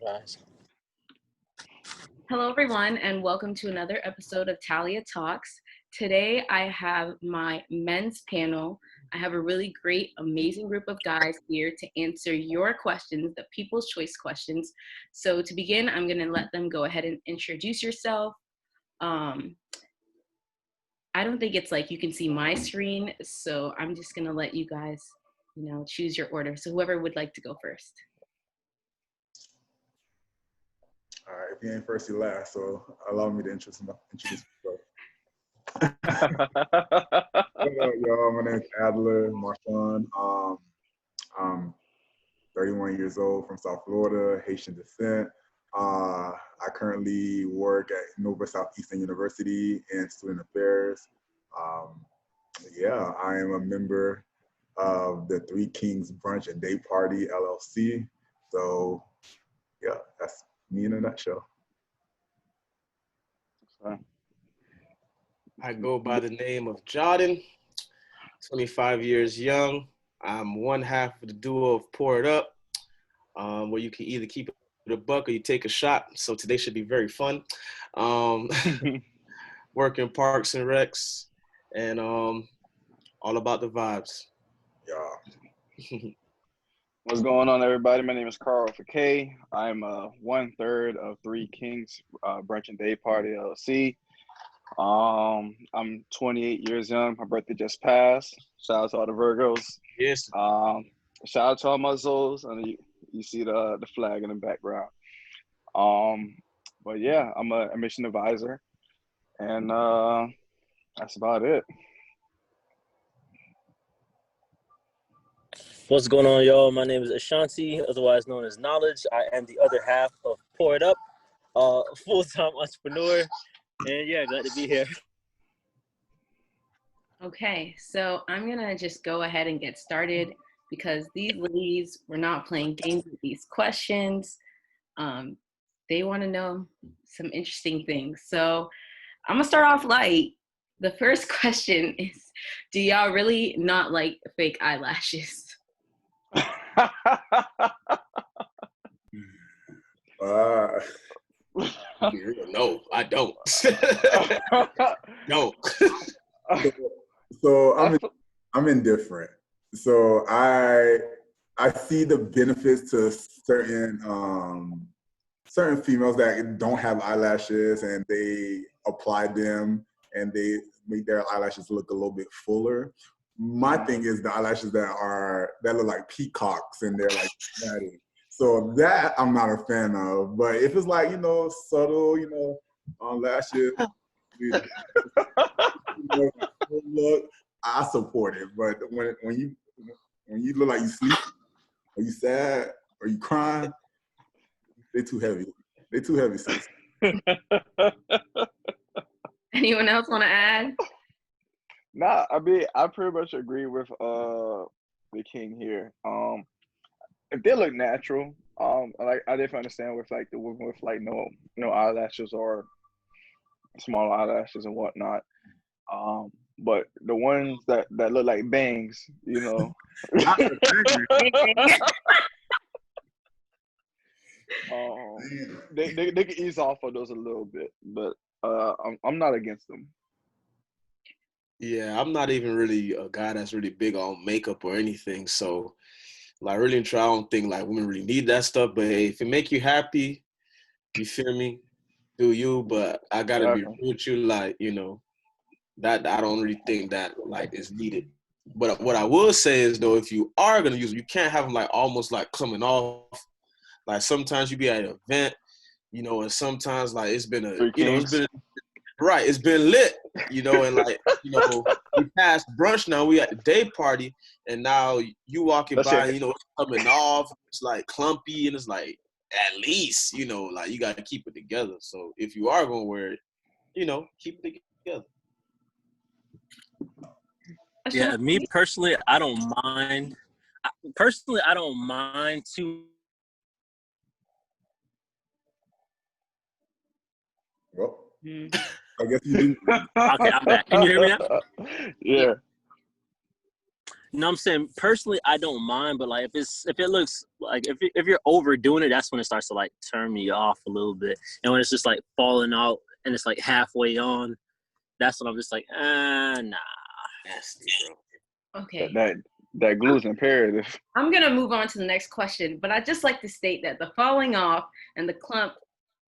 Guys. Hello, everyone, and welcome to another episode of Talia Talks. Today, I have my men's panel. I have a really great, amazing group of guys here to answer your questions, the people's choice questions. So to begin, I'm going to let them go ahead and introduce yourself. I don't think it's like you can see my screen, so I'm just going to let you guys, choose your order. So whoever would like to go first. All right, if you ain't first, you last. So allow me to introduce myself. Y'all, my name is Adler Marchand. I'm 31 years old from South Florida, Haitian descent. I currently work at Nova Southeastern University in student affairs. I am a member of the Three Kings Brunch and Day Party LLC. So yeah, that's me in a nutshell. I go by the name of Jordan, 25 years young. I'm one half of the duo of Pour It Up, where you can either keep it a buck or you take a shot. So today should be very fun. Working Parks and Recs and all about the vibes. Yeah. What's going on, everybody? My name is Carl Fakay. I'm 1/3 of Three Kings Brunch and Day Party LLC. I'm 28 years young. My birthday just passed. Shout out to all the Virgos. Yes. Shout out to all my souls. And you see the flag in the background. But yeah, I'm a admission advisor, and that's about it. What's going on, y'all? My name is Ashanti, otherwise known as Knowledge. I am the other half of Pour It Up, full-time entrepreneur, and yeah, glad to be here. Okay, so I'm gonna just go ahead and get started because these ladies were not playing games with these questions. They want to know some interesting things. So I'm gonna start off light. The first question is, do y'all really not like fake eyelashes? No, I don't. No. So I'm indifferent. So I see the benefits to certain females that don't have eyelashes, and they apply them and they make their eyelashes look a little bit fuller. My thing is the eyelashes that look like peacocks and they're like matted. So that I'm not a fan of. But if it's like, subtle, lashes, look, I support it. But when you look like you sleep, or you sad, or you crying, they're too heavy. They're too heavy, sis. Anyone else want to add? Nah, I mean, I pretty much agree with the king here. If they look natural, like I definitely understand with like the women with like no eyelashes or small eyelashes and whatnot. But the ones that look like bangs, they can ease off of those a little bit, but I'm not against them. Yeah, I'm not even really a guy that's really big on makeup or anything. So, like, really and truly, I don't think like women really need that stuff. But hey, if it make you happy, you feel me? Do you? But I gotta be real with you, like, that I don't really think that like is needed. But what I will say is though, if you are gonna use them, you can't have them like almost like coming off. Like sometimes you be at an event, and sometimes like it's been it's been lit, and like, we passed brunch now, we at the day party, and now you walking by, it's coming off, it's like clumpy, and it's like, at least, like you got to keep it together. So if you are going to wear it, keep it together. Yeah, me personally, I don't mind. Personally, I don't mind too. Well, I guess you do. Okay, I'm back. Can you hear me now? Yeah. You know what I'm saying? Personally, I don't mind, but like if it looks like if you're overdoing it, that's when it starts to like turn me off a little bit. And when it's just like falling out and it's like halfway on, that's when I'm just like, nah. Nasty, bro. Okay. That glue is imperative. I'm gonna move on to the next question, but I'd just like to state that the falling off and the clump,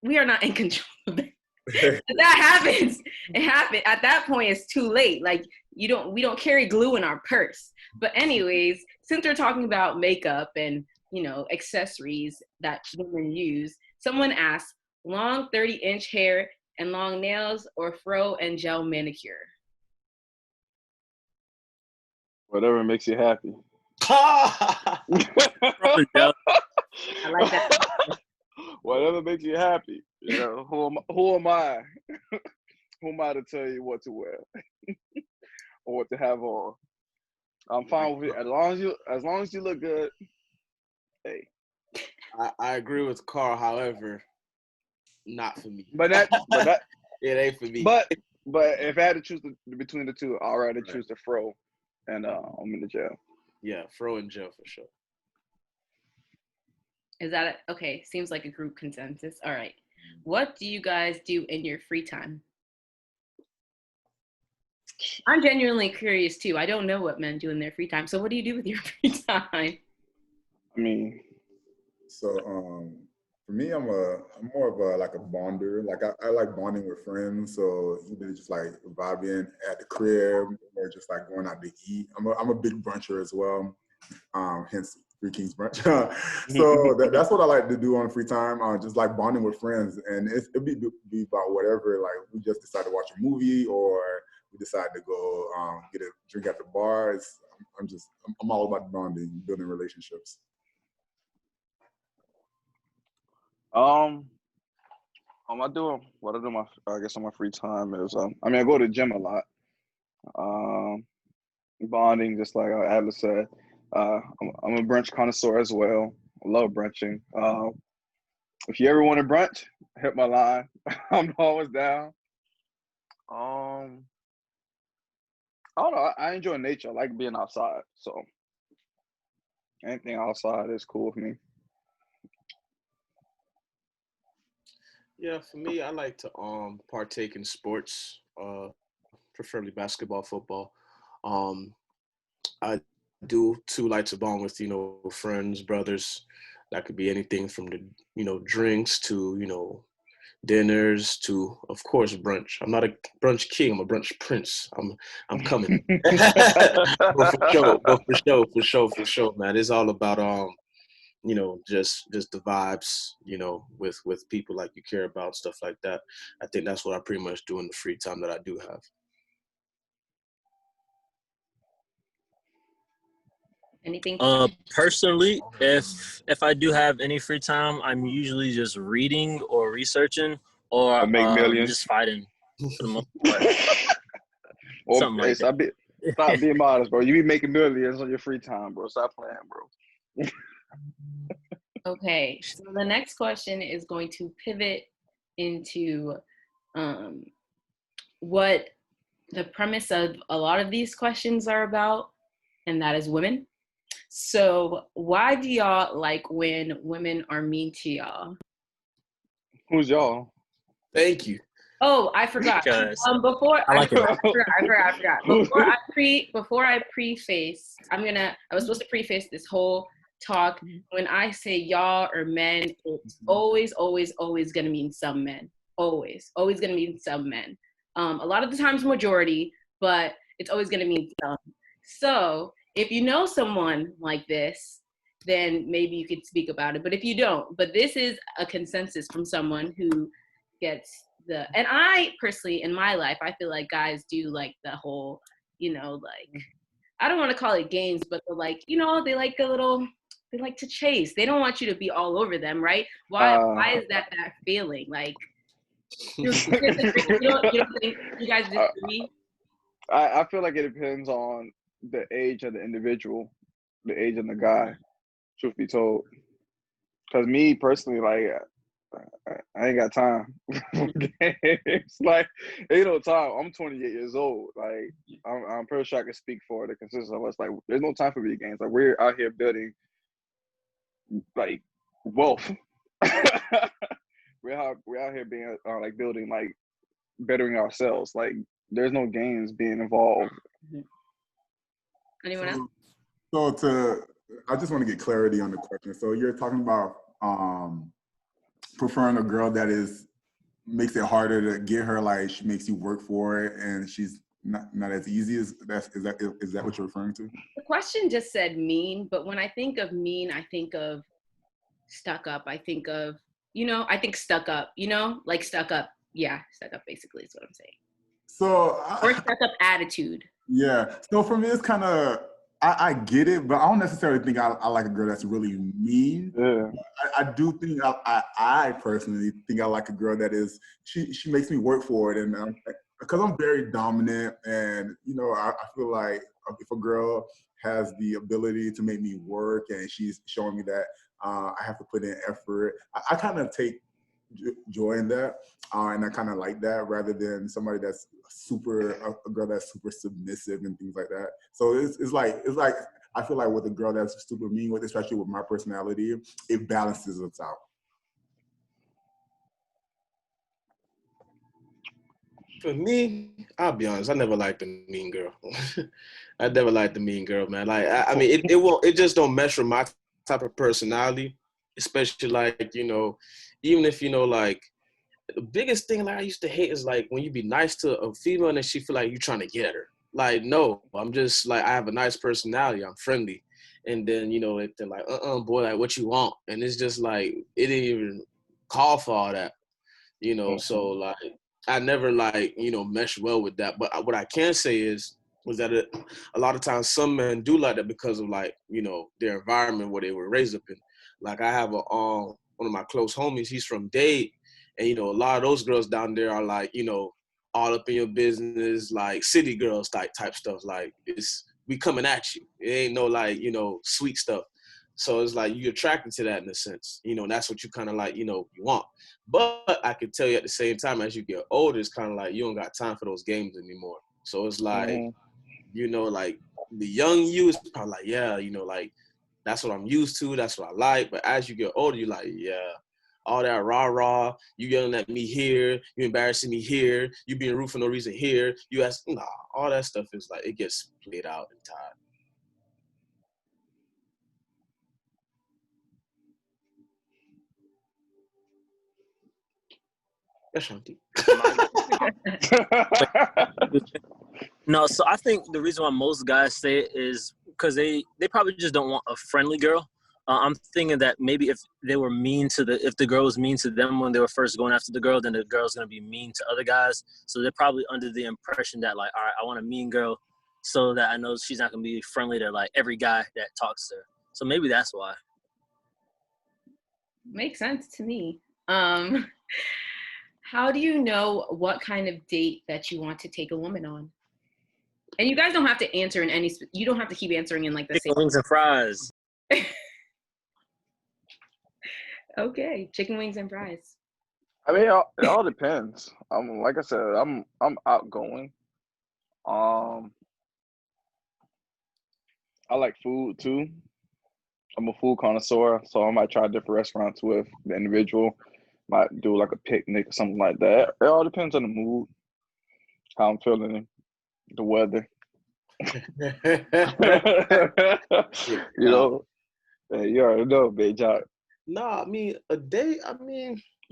we are not in control of that. If that happens, it happened. At that point, it's too late. Like we don't carry glue in our purse. But anyways, since we're talking about makeup and accessories that women use, someone asked, long 30-inch hair and long nails or fro and gel manicure? Whatever makes you happy. I like that. Whatever makes you happy. Who am I? Who am I to tell you what to wear or what to have on? I'm fine with it as long as you look good. Hey, I agree with Carl. However, not for me. but that it ain't for me. But if I had to choose between the two, I'd rather choose the fro, and I'm in the gel. Yeah, fro and gel for sure. Is that okay? Seems like a group consensus. All right. What do you guys do in your free time? I'm genuinely curious too. I don't know what men do in their free time. So what do you do with your free time? I mean, so for me, I'm more of a bonder. Like I like bonding with friends. So either just like vibing at the crib or just like going out to eat. I'm a big bruncher as well. Hence Three Kings Brunch. So that's what I like to do on free time. Just like bonding with friends, and it'd be about whatever. Like we just decide to watch a movie, or we decide to go get a drink at the bar. I'm all about bonding, building relationships. what I do on my free time is I go to the gym a lot. Bonding, just like Atlas said. I'm a brunch connoisseur as well. I love brunching. If you ever want to brunch, hit my line. I'm always down. I don't know. I enjoy nature. I like being outside. So anything outside is cool with me. Yeah, for me, I like to partake in sports, preferably basketball, football. I do too like to bond with friends, brothers. That could be anything from the drinks to dinners to, of course, brunch. I'm not a brunch king. I'm a brunch prince. I'm coming. For sure, man. It's all about just the vibes, with people like you care about, stuff like that. I think that's what I pretty much do in the free time that I do have. Anything? Personally, if I do have any free time, I'm usually just reading or researching or make millions. just fighting for the most part. Something like that. Stop being modest, bro. You be making millions on your free time, bro. Stop playing, bro. Okay, so the next question is going to pivot into what the premise of a lot of these questions are about, and that is women. So why do y'all like when women are mean to y'all? Who's y'all? Thank you. Oh, I forgot. I forgot. Before I preface, I was supposed to preface this whole talk. When I say y'all or men, it's always gonna mean some men. Always gonna mean some men. A lot of the times majority, but it's always gonna mean some. So if you know someone like this, then maybe you could speak about it. But if you don't, but this is a consensus from someone who gets and I personally, in my life, I feel like guys do like the whole, like, I don't want to call it games, but they're like, they like they like to chase. They don't want you to be all over them, right? Why is that feeling? Like, you don't think you guys disagree? I feel like it depends on the age of the individual, the age of the guy, truth be told. Because me personally, like, I ain't got time. It's like ain't no time. I'm 28 years old. Like I'm pretty sure I can speak for the consensus of us. Like there's no time for video games. Like we're out here building like wealth. we're out here being like building like bettering ourselves. Like there's no games being involved. Anyone else? So I just want to get clarity on the question. So you're talking about preferring a girl that makes it harder to get her, like she makes you work for it, and she's not as easy as that. Is that what you're referring to? The question just said mean, but when I think of mean, I think of stuck up. I think of, I think stuck up, like stuck up. Yeah, stuck up basically is what I'm saying. Or stuck up attitude. Yeah. So for me, it's kind of, I get it, but I don't necessarily think I like a girl that's really mean. Yeah. I do think I personally think I like a girl that is, she makes me work for it. And because I'm very dominant, and, I feel like if a girl has the ability to make me work and she's showing me that I have to put in effort, I kind of take joy in that, and I kind of like that, rather than somebody that's a girl that's super submissive and things like that. So it's like I feel like with a girl that's super mean, with especially with my personality, it balances us out. For me, I'll be honest, I never liked the mean girl. I never liked the mean girl, man. Like I mean, it just don't mesh with my type of personality, especially like, even if like, the biggest thing like I used to hate is like when you be nice to a female and then she feel like you trying to get at her. Like, no, I'm just like, I have a nice personality, I'm friendly. And then, they're like, boy, like what you want? And it's just like, it didn't even call for all that, so like, I never like, mesh well with that. But what I can say was that a lot of times some men do like that because of like, their environment where they were raised up in. Like I have one of my close homies, he's from Dade. And, a lot of those girls down there are like, all up in your business, like city girls type stuff. Like we coming at you. It ain't no like, sweet stuff. So it's like you're attracted to that in a sense, and that's what you kind of like, you want. But I can tell you at the same time, as you get older, it's kind of like you don't got time for those games anymore. So it's like, like the young you is probably like, yeah, like that's what I'm used to. That's what I like. But as you get older, you're like, yeah, all that rah-rah, you yelling at me here, you embarrassing me here, you being rude for no reason here, you ask, nah, all that stuff is like, it gets played out in time. Ashanti. No, so I think the reason why most guys say it is because they probably just don't want a friendly girl. I'm thinking that maybe if they were if the girl was mean to them when they were first going after the girl, then the girl's gonna be mean to other guys. So they're probably under the impression that like, all right, I want a mean girl, so that I know she's not gonna be friendly to like every guy that talks to her. So maybe that's why. Makes sense to me. How do you know what kind of date that you want to take a woman on? And you guys don't have to answer you don't have to keep answering in like the Chicken wings and fries. Okay, chicken wings and fries. I mean, it all depends. Like I said, I'm outgoing. I like food too. I'm a food connoisseur, so I might try different restaurants with the individual. Might do like a picnic or something like that. It all depends on the mood, how I'm feeling, the weather. You already know, big job. No, I mean, a date,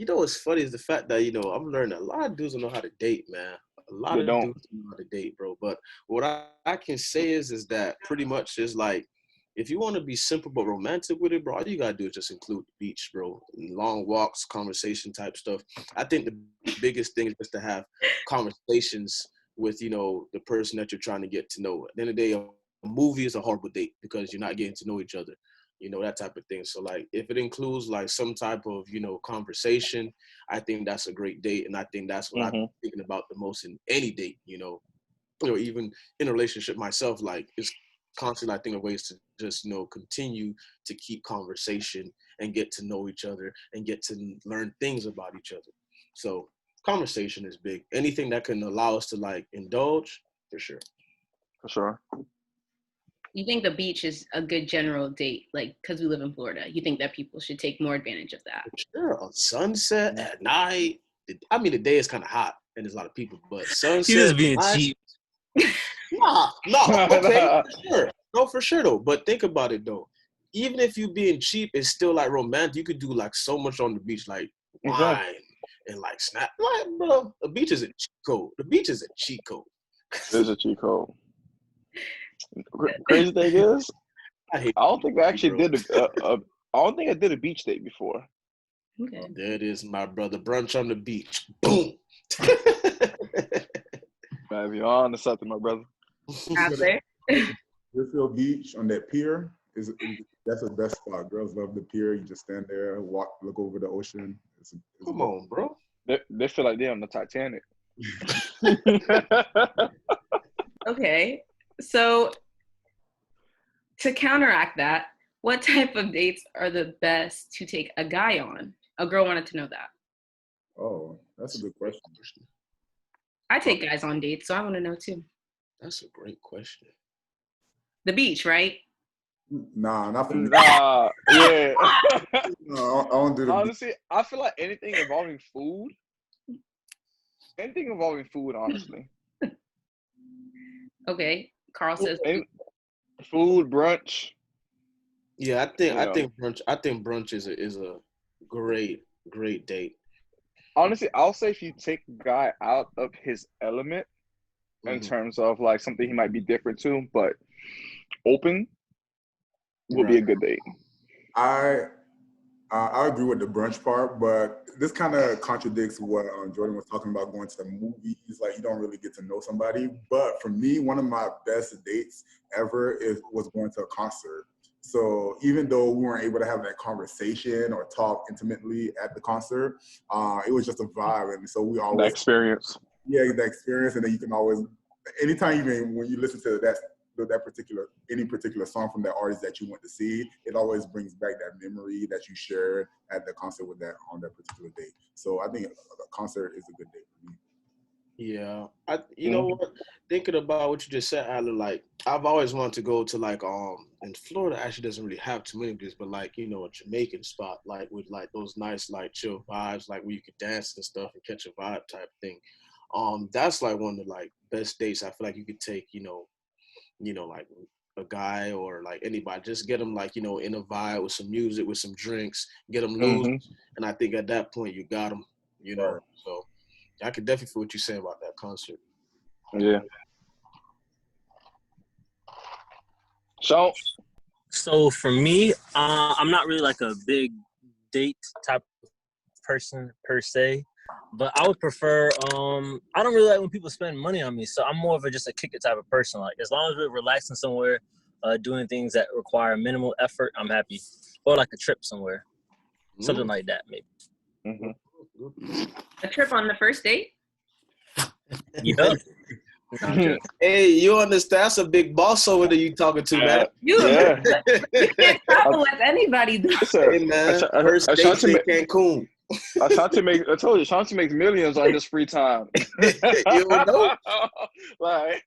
what's funny is the fact that, I'm learning a lot of dudes don't know how to date, man. A lot of dudes don't know how to date, bro. But what I can say is that pretty much is like, if you want to be simple but romantic with it, bro, all you got to do is just include the beach, bro. Long walks, conversation type stuff. I think the biggest thing is just to have conversations with, the person that you're trying to get to know. At the end of the day, a movie is a horrible date because you're not getting to know each other. That type of thing. So like, if it includes like some type of, conversation, I think that's a great date. And I think that's what I'm thinking about the most in any date, even in a relationship myself, like it's constantly, I think, of ways to just, continue to keep conversation and get to know each other and get to learn things about each other. So conversation is big. Anything that can allow us to like indulge, for sure. For sure. You think the beach is a good general date, like, because we live in Florida? You think that people should take more advantage of that? Sure, on sunset, at night. I mean, the day is kind of hot and there's a lot of people, but sunset. He just being night, cheap. Nah, okay, for sure. No, for sure though. But think about it though. Even if you being cheap, it's still like romantic. You could do like so much on the beach, like wine and like snap. Like, bro, the beach is a cheat code. The beach is a cheat code. There's a cheat code. Crazy thing is, I don't think I actually did I don't think I did a beach date before. Okay. There it is, my brother. Brunch on the beach. Boom. Man, you're on to something, my brother. Out there. Deerfield Beach on that pier that's the best spot. Girls love the pier. You just stand there, look over the ocean. Come on, bro. They feel like they're on the Titanic. Okay. So to counteract that, what type of dates are the best to take a guy on? A girl wanted to know that. Oh, that's a good question. I take guys on dates, so I want to know too. That's a great question. The beach, right? Nah, not for me. Nah, yeah. No, I don't do the Honestly, I feel like anything involving food. Anything involving food, honestly. Okay. Carl says Food, brunch. Yeah, I think brunch is a great date. Honestly, I'll say if you take a guy out of his element in terms of like something he might be different to, but open would be a good date. I agree with the brunch part, but this kind of contradicts what Jordan was talking about, going to the movies. Like, you don't really get to know somebody. But for me, one of my best dates ever was going to a concert. So even though we weren't able to have that conversation or talk intimately at the concert, it was just a vibe. And so we always— The experience. Yeah, the experience. And then you can always, anytime, even when you listen to any particular song from that artist that you went to see, it always brings back that memory that you shared at the concert on that particular date. So I think a concert is a good date for me. Yeah, you know what? Thinking about what you just said, Alan, like I've always wanted to go to like in Florida actually doesn't really have too many places, but like, you know, a Jamaican spot, like with like those nice like chill vibes, like where you could dance and stuff and catch a vibe type thing. That's like one of the like best dates I feel like you could take, you know, like a guy or like anybody, just get them like, you know, in a vibe with some music, with some drinks, get them loose. And I think at that point you got them, you know. So I could definitely feel what you're saying about that concert. Yeah. So for me, I'm not really like a big date type of person per se, but I would prefer, I don't really like when people spend money on me. So I'm more of just a kick it type of person. Like as long as we're relaxing somewhere, doing things that require minimal effort, I'm happy. Or like a trip somewhere, something like that maybe. A trip on the first date? Yeah. Hey, you understand? That's a big boss over there you talking to, man. You can't travel with anybody, though. Hey, man. First date in Cancun. Ashanti makes millions on his free time. You don't know? Like,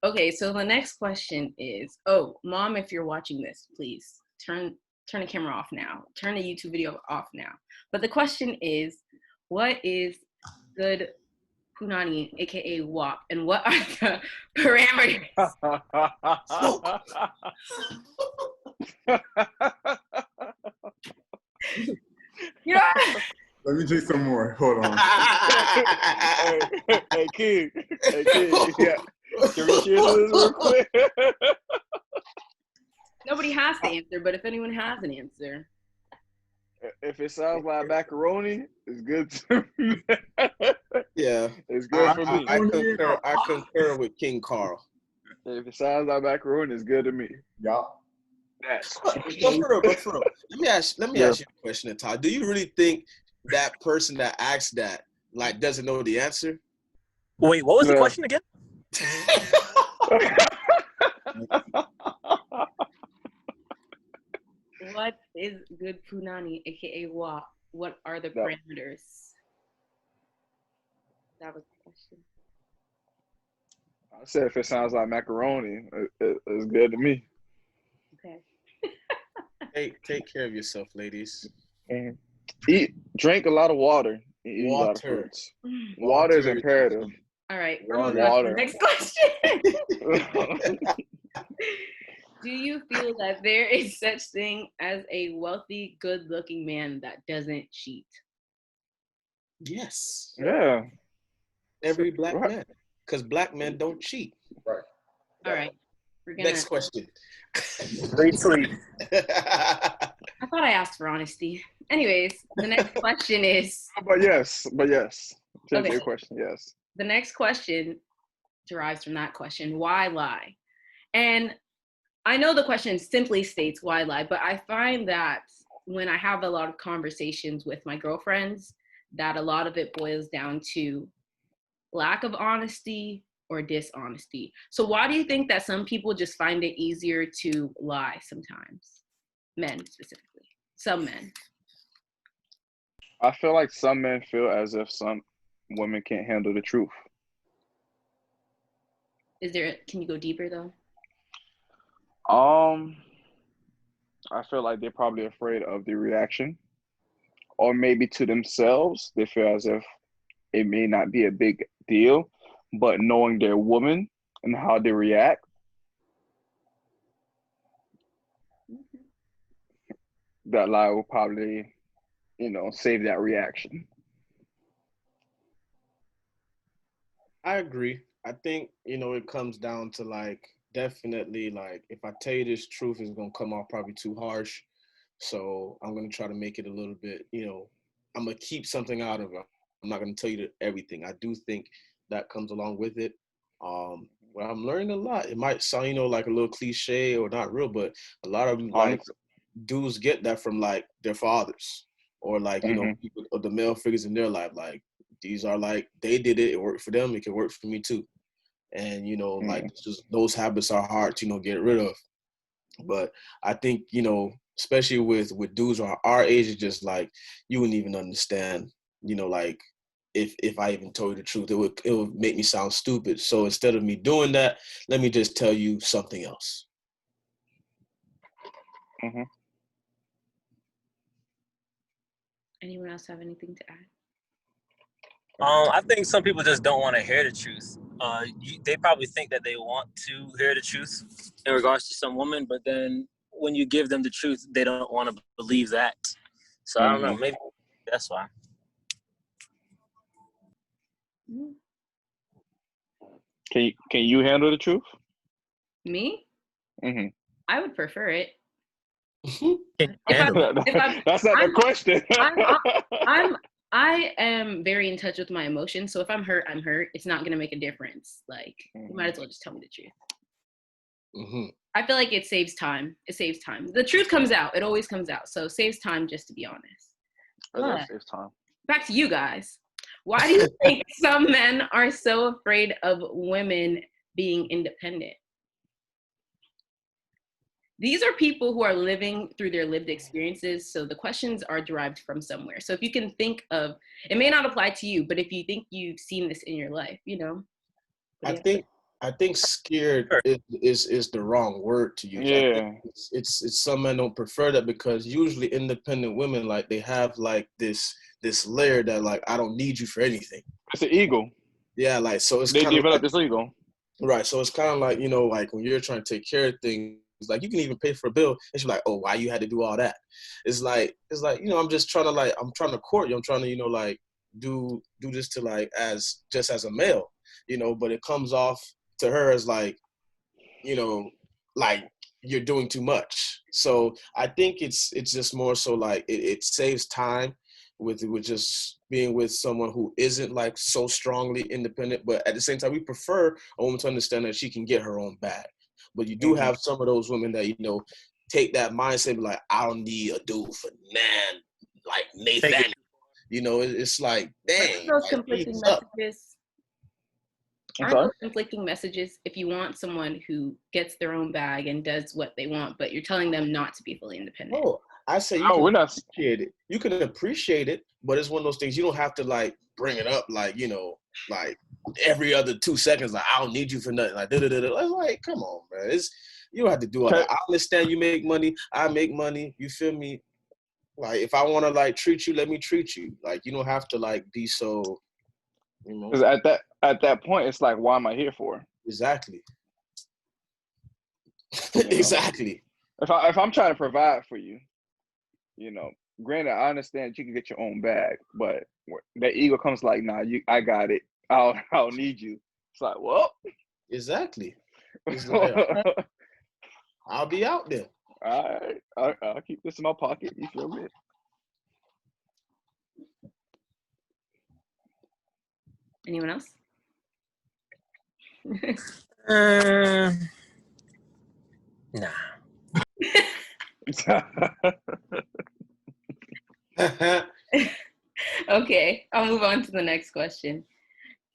Okay, so the next question is, Mom, if you're watching this, please turn the camera off now. Turn the YouTube video off now. But the question is, what is good punani, aka WAP, and what are the parameters? Yeah. Let me drink some more. Hold on. Hey, kid. Yeah. Can we cheers to this real quick? Nobody has to answer, but if anyone has an answer. If it sounds like macaroni, it's good to me. Yeah. It's good for me. I concur with King Carl. If it sounds like macaroni, it's good to me. Yeah. But for real, let me ask you a question, Natalia. Do you really think that person that asked that like doesn't know the answer? Wait, what was the question again? What is good punani, aka wa? What are the That, parameters? That was the question. I said if it sounds like macaroni, it's good to me. Okay. Take care of yourself, ladies. Mhm. Drink a lot of water. And eat a lot of Water. fruits. Water is imperative. All right, we're Water. moving on to the Water. next question. Do you feel that there is such thing as a wealthy, good-looking man that doesn't cheat? Yes. Yeah. Every black Right. man. Because black men don't cheat. Right. All right, we're gonna. Next question. Retweet. I thought I asked for honesty. Anyways, the next question is. But yes. To Okay. your question, yes. The next question derives from that question: why lie? And I know the question simply states why lie, but I find that when I have a lot of conversations with my girlfriends, that a lot of it boils down to lack of honesty or dishonesty. So why do you think that some people just find it easier to lie sometimes? Men specifically. Some men. I feel like some men feel as if some women can't handle the truth. Can you go deeper though? I feel like they're probably afraid of the reaction, or maybe to themselves, they feel as if it may not be a big deal, but knowing their woman and how they react, that lie will probably, save that reaction. I agree. I think, it comes down to like definitely like if I tell you this truth is gonna come off probably too harsh. So I'm gonna try to make it a little bit, I'm gonna keep something out of it. I'm not gonna tell you everything. I do think that comes along with it. Well, I'm learning a lot. It might sound, like a little cliche or not real, but a lot of like Honest. dudes get that from like their fathers or like, Hmm. people or the male figures in their life. Like these are like they did it, it worked for them, it can work for me too. And like Hmm. just those habits are hard to get rid of. But I think especially with dudes our age, it's just like you wouldn't even understand. Like if I even told you the truth, it would make me sound stupid. So instead of me doing that, let me just tell you something else. Hmm. Anyone else have anything to add? I think some people just don't want to hear the truth. They probably think that they want to hear the truth in regards to some woman, but then when you give them the truth, they don't want to believe that. So I don't know. Hmm. Maybe that's why. Mm. Can you handle the truth? Me? Hmm. I would prefer it. Can you If handle it? That's not the question. I am very in touch with my emotions. So if I'm hurt, I'm hurt. It's not gonna make a difference. Like you might as well just tell me the truth. Mm-hmm. I feel like it saves time. It saves time. The truth comes out. It always comes out. So it saves time, just to be honest. But It's time. back to you guys. Why do you think some men are so afraid of women being independent? These are people who are living through their lived experiences. So the questions are derived from somewhere. So if you can think of, it may not apply to you, but if you think you've seen this in your life, I Yeah. think scared is the wrong word to use. I think Yeah. it's some men don't prefer that because usually independent women like they have like this layer that like I don't need you for anything. It's an ego. Yeah, like so it's They kind of develop like this ego. right. So it's kind of like like when you're trying to take care of things, like you can even pay for a bill, and she's like, oh, why you had to do all that? It's like I'm just trying to I'm trying to court you. I'm trying to like do this to like as just as a male, but it comes off to her as like like you're doing too much. So I think it's just more so like it saves time with just being with someone who isn't like so strongly independent, but at the same time we prefer a woman to understand that she can get her own bag. But you do Hmm. have some of those women that take that mindset and be like, I don't need a dude for man like Take Nathan. it. It's like dang, Those like, conflicting what's up? messages. I'm Aren't sorry? those conflicting messages if you want someone who gets their own bag and does what they want, but you're telling them not to be fully independent? Oh, I say you Oh, can we're not. appreciate it. You can appreciate it, but it's one of those things you don't have to like bring it up like, like every other 2 seconds, like I don't need you for nothing. Like da-da-da-da. It's like, come on, man. You don't have to do all that. I understand you make money, I make money. You feel me? Like if I want to like treat you, let me treat you. Like you don't have to like be so, Because at that point, it's like, why am I here for? Exactly. You know? Exactly. If I'm trying to provide for you, granted, I understand you can get your own bag, but that ego comes like, nah, I got it. I don't need you. It's like, well, Exactly. It's like, all right, I'll be out there. all right, I'll keep this in my pocket. You feel me? Anyone else? Nah. Okay, I'll move on to the next question.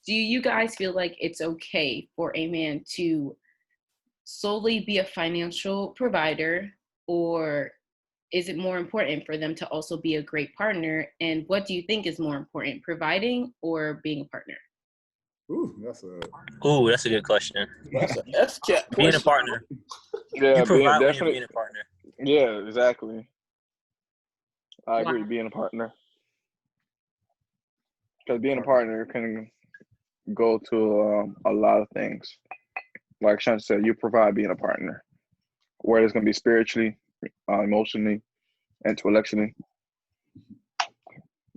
Do you guys feel like it's okay for a man to solely be a financial provider, or is it more important for them to also be a great partner? And what do you think is more important, providing or being a partner? Ooh, that's a good question. That's an F-cat question. Being a partner. Yeah, You provide when you're definitely being a partner. Yeah, exactly. I agree. Being a partner, because being a partner can go to a lot of things. Like Sean said, you provide being a partner, whether it's going to be spiritually, emotionally, intellectually,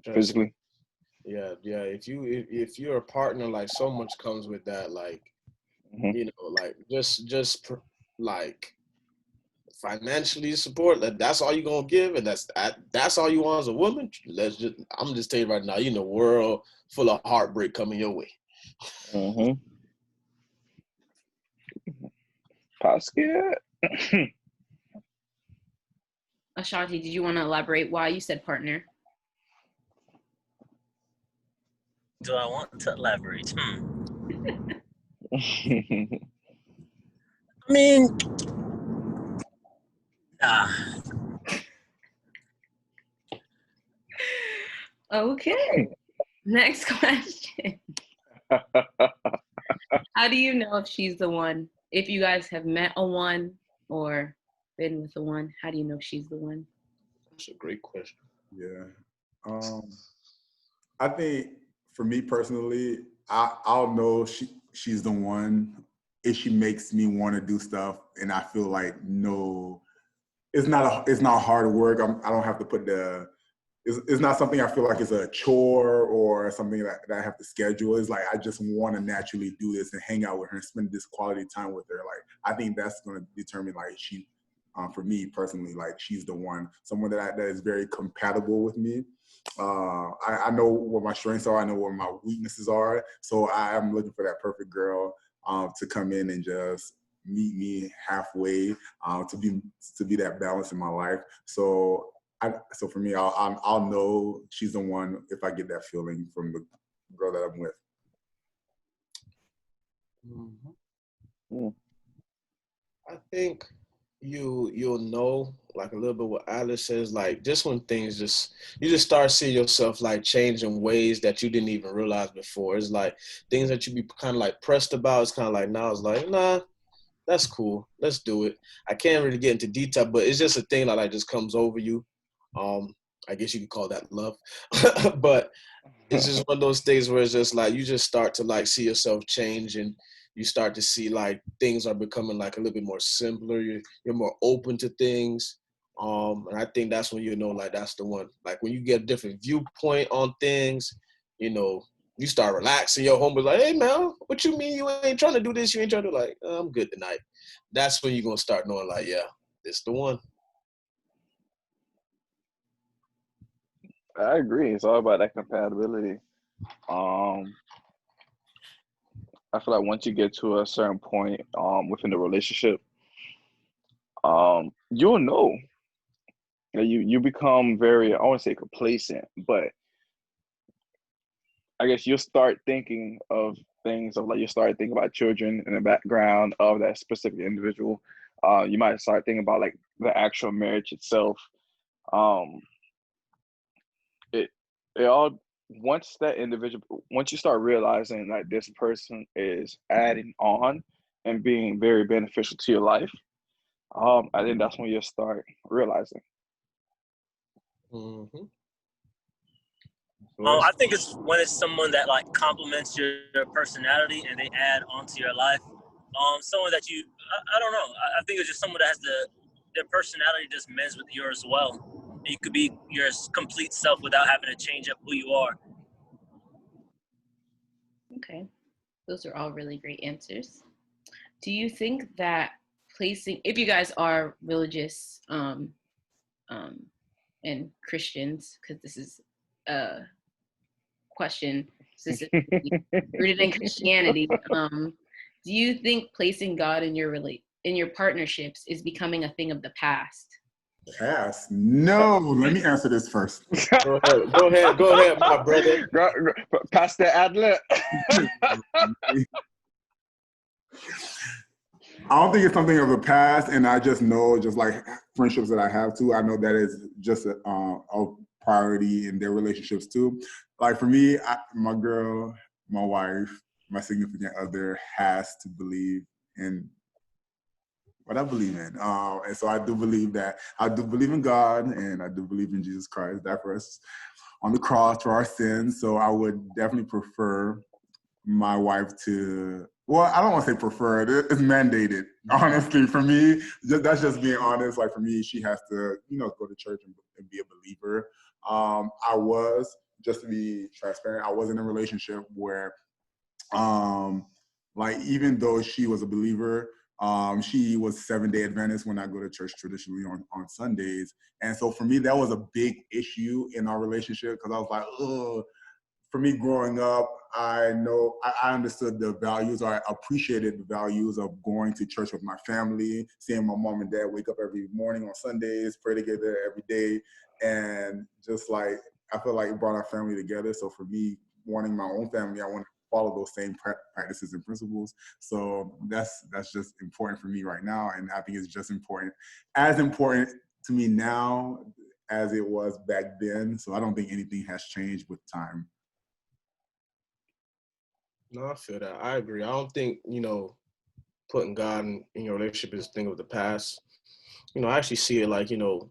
physically. Yeah. If you're a partner, like so much comes with that. Like, like just like financially support. That's all you're gonna give, and that's all you want as a woman. I'm just telling you right now, you're in a world full of heartbreak coming your way. Pascal. Ashanti, did you want to elaborate why you said partner? Do I want to elaborate? I mean, Okay. Next question. How do you know if she's the one? If you guys have met a one or been with a one, how do you know she's the one? That's a great question. Yeah. I think for me personally, I'll know she's the one if she makes me want to do stuff, and I feel like no, it's not hard work. I don't have to put it's not something I feel like is a chore or something that I have to schedule. It's like I just want to naturally do this and hang out with her and spend this quality time with her. Like I think that's going to determine like she, for me personally, like she's the one, someone that is very compatible with me. I know what my strengths are. I know what my weaknesses are. So I'm looking for that perfect girl to come in and just meet me halfway, to be that balance in my life. So for me, I'll know she's the one if I get that feeling from the girl that I'm with. I think you'll know like a little bit what Alice says, like just when things you just start seeing yourself like change in ways that you didn't even realize before. It's like things that you be kind of like pressed about. It's kind of like now it's like, nah, that's cool. Let's do it. I can't really get into detail, but it's just a thing that like just comes over you. I guess you could call that love, but it's just one of those things where it's just like you just start to like see yourself change, and you start to see like things are becoming like a little bit more simpler. You're more open to things, and I think that's when you know like that's the one. Like when you get a different viewpoint on things, you start relaxing. Your homeboy's like, hey man, what you mean you ain't trying to do this? You ain't trying to like, I'm good tonight. That's when you're gonna start knowing like, yeah, this the one. I agree. It's all about that compatibility. I feel like once you get to a certain point within the relationship, you'll know. You become very, I won't say complacent, but I guess you'll start thinking of things of like you start thinking about children in the background of that specific individual. You might start thinking about like the actual marriage itself. Um, it it all once you start realizing that this person is adding on and being very beneficial to your life, I think that's when you start realizing. Mm-hmm. I think it's when it's someone that like complements your personality and they add onto your life. Someone that I don't know. I think it's just someone that has their personality just mends with yours well. You could be your complete self without having to change up who you are. Okay, those are all really great answers. Do you think that placing, if you guys are religious and Christians, because this is a question specifically rooted in Christianity, do you think placing God in your partnerships is becoming a thing of the past? Pass. No, let me answer this first. Go ahead, my brother. Pastor Adler. I don't think it's something of the past, and I just know, just like friendships that I have too, I know that is just a priority in their relationships too. Like for me, my girl, my wife, my significant other has to believe in what I believe in. And so I do believe that I do believe in God, and I do believe in Jesus Christ, died for us on the cross for our sins. So I would definitely prefer my wife to, well, I don't want to say preferred, it's mandated. Honestly, for me, that's just being honest. Like for me, she has to, go to church and be a believer. I was, just to be transparent, I was in a relationship where, like, even though she was a believer, she was 7-day Adventist when I go to church traditionally on Sundays. And so for me, that was a big issue in our relationship because I was like, ugh. For me growing up, I know I understood the values, or I appreciated the values of going to church with my family, seeing my mom and dad wake up every morning on Sundays, pray together every day. And just like, I feel like it brought our family together. So for me, wanting my own family, I want to follow those same practices and principles. So that's just important for me right now. And I think it's just as important to me now as it was back then. So I don't think anything has changed with time. No, I feel that. I agree. I don't think, putting God in your relationship is a thing of the past. I actually see it like, the